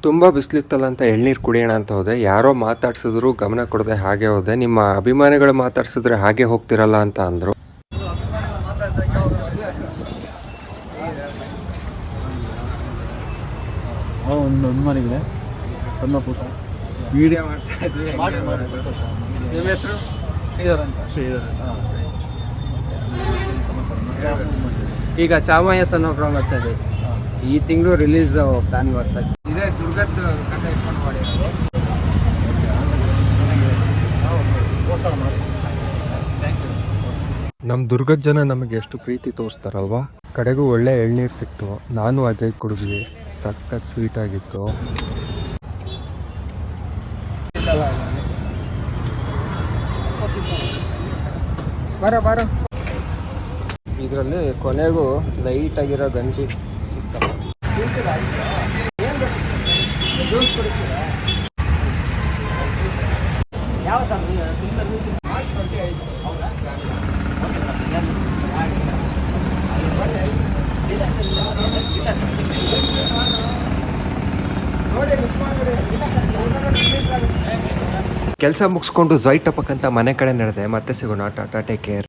ತುಂಬ ಬಿಸಿಲಿತ್ತಲ್ಲ ಅಂತ ಎಳ್ನೀರು ಕುಡಿಯೋಣ ಅಂತ ಹೋದೆ. ಯಾರೋ ಮಾತಾಡ್ಸಿದ್ರು, ಗಮನ ಕೊಡದೆ ಹಾಗೆ ಹೋದೆ. ನಿಮ್ಮ ಅಭಿಮಾನಿಗಳು ಮಾತಾಡ್ಸಿದ್ರೆ ಹಾಗೆ ಹೋಗ್ತಿರಲ್ಲ ಅಂತ ಅಂದರು. ಒಂದು ಮನೆಗಿದೆ ಸಣ್ಣ ಪುಟ ವಿಡಿಯೋ ಮಾಡ್ತಾ ಇದ್ವಿ. ನಿಮ್ಮ ಹೆಸರು? ಶ್ರೀಧರ್ ಅಂತ. ಈಗ ಚಾಮಯ್ಯ ಸಣ್ಣ ಪ್ರೋಗ್ರಾಮ್ ಇದೆ. ಈ ತಿಂಗಳು ರಿಲೀಸ್ ಪ್ಲಾನ್ ಬರ್ಸಕ್ಕೆ ಇದೇ ದುರ್ಗದ ಕಥೆ ಇಟ್ಕೊಂಡು ಮಾಡಿ. ನಮ್ಮ ದುರ್ಗದ ಜನ ನಮಗೆ ಎಷ್ಟು ಪ್ರೀತಿ ತೋರಿಸ್ತಾರಲ್ವಾ. ಕಡೆಗೂ ಒಳ್ಳೆ ಎಳ್ನೀರು ಸಿಕ್ತು. ನಾನು ಅಜಯ್ ಕುಡಿದ್ವಿ. ಸಖತ್ ಸ್ವೀಟ್ ಆಗಿತ್ತು. ಬಾರ ಇದರಲ್ಲಿ ಕೊನೆಗೂ ಲೈಟ್ ಆಗಿರೋ ಗಂಜಿ ಕೆಲಸ ಮುಗಿಸ್ಕೊಂಡು ಝೊಯ್ ಟಪಕ್ ಅಂತ ಮನೆ ಕಡೆ ನಡೆದೆ. ಮತ್ತೆ ಸಿಗೋಣ. Tata, take care.